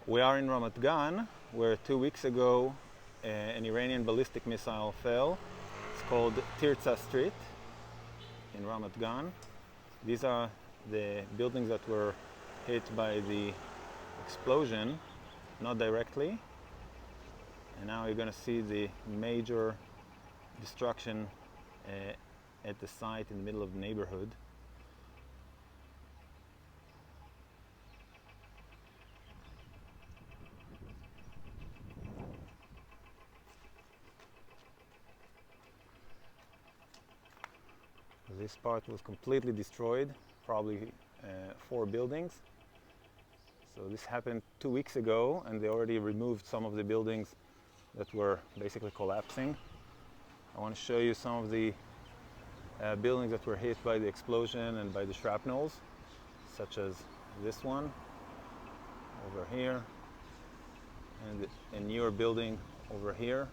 We are in Ramat Gan, where 2 weeks ago an Iranian ballistic missile fell. It's called Tirtza Street in Ramat Gan. These are the buildings that were hit by the explosion, not directly. And now you're going to see the major destruction at the site in the middle of the neighborhood. This part was completely destroyed, probably 4 buildings. So this happened 2 weeks ago, and they already removed some of the buildings that were basically collapsing. I want to show you some of the buildings that were hit by the explosion and by the shrapnels, such as this one over here, and a newer building over here.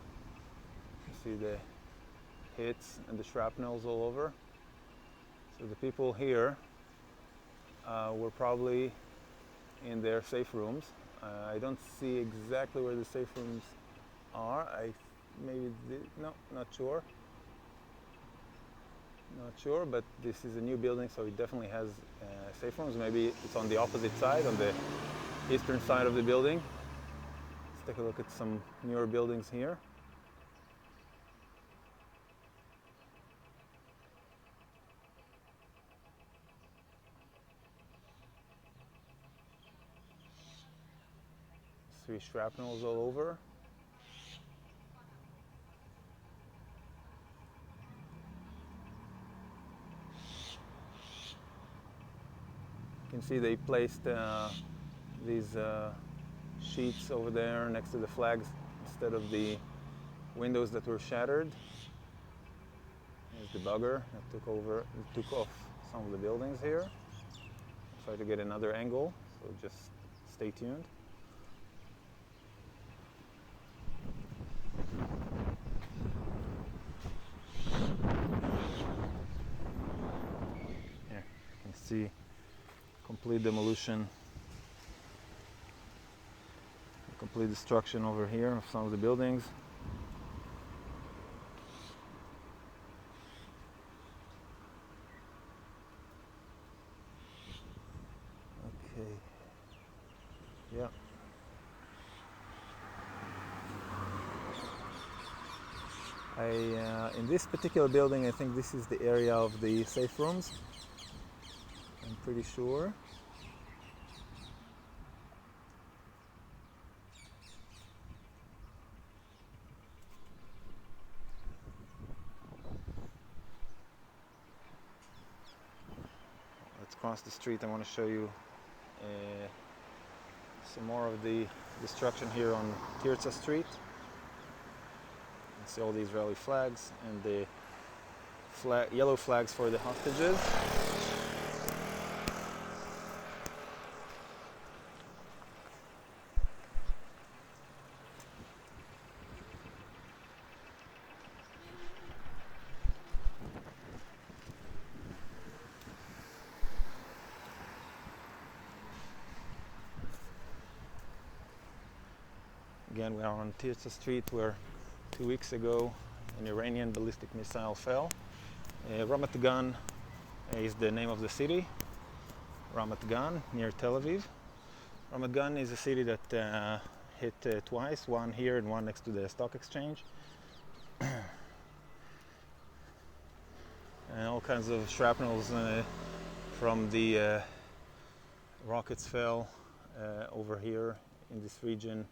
You see the hits and the shrapnels all over. So the people here were probably in their safe rooms. I don't see exactly where the safe rooms are. Not sure. Not sure, but this is a new building, so it definitely has safe rooms. Maybe it's on the opposite side, on the eastern side of the building. Let's take a look at some newer buildings here. See shrapnels all over. You can see they placed these sheets over there next to the flags instead of the windows that were shattered. Here's the bugger that took off some of the buildings here. I'll try to get another angle, so just stay tuned. Here, you can see complete demolition, complete destruction over here of some of the buildings. Okay, yeah. In this particular building, I think this is the area of the safe rooms. I'm pretty sure. Let's cross the street. I want to show you some more of the destruction here on Tirtza Street. You see all the Israeli flags and the yellow flags for the hostages. Again, we are on Tirtza Street, where 2 weeks ago an Iranian ballistic missile fell. Ramat Gan is the name of the city. Ramat Gan, near Tel Aviv. Ramat Gan is a city that hit twice, one here and one next to the stock exchange. And all kinds of shrapnels from the rockets fell over here in this region,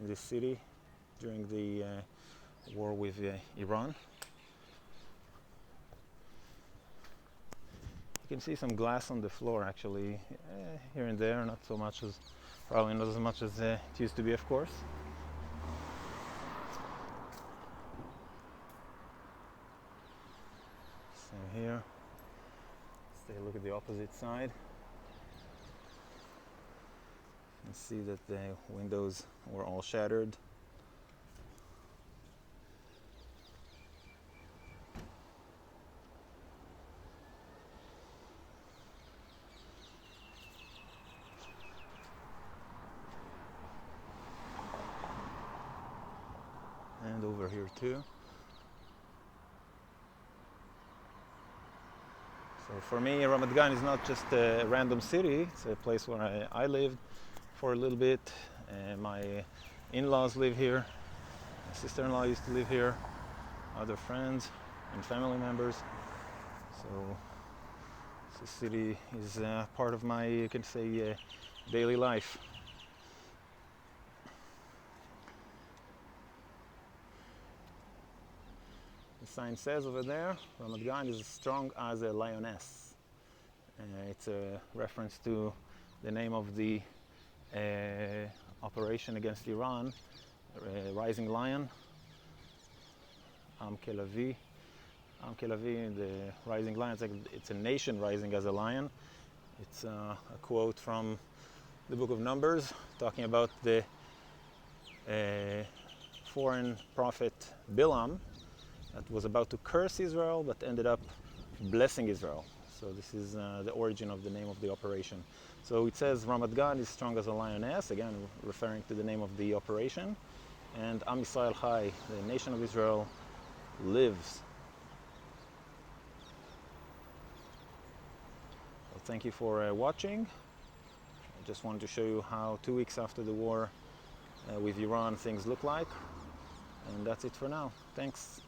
in this city, during the war with Iran. You can see some glass on the floor, actually, here and there, probably not as much as it used to be, of course. Same here. Let's take a look at the opposite side. You can see that the windows were all shattered. here too. So for me, Ramat Gan is not just a random city. It's a place where I lived for a little bit. My in-laws live here. My sister-in-law used to live here. Other friends and family members. So the city is part of my, you can say, daily life. The sign says over there, Ramat Gan is as strong as a lioness. It's a reference to the name of the operation against Iran, Rising Lion, Am Kelavi. Am Kelavi, the Rising Lion, it's a nation rising as a lion. It's a quote from the book of Numbers, talking about the foreign prophet Bilam, that was about to curse Israel, but ended up blessing Israel. So this is the origin of the name of the operation. So it says Ramat Gan is strong as a lioness, again referring to the name of the operation. And Am Yisrael Chai, the nation of Israel, lives. So thank you for watching. I just wanted to show you how 2 weeks after the war with Iran things look like. And that's it for now. Thanks.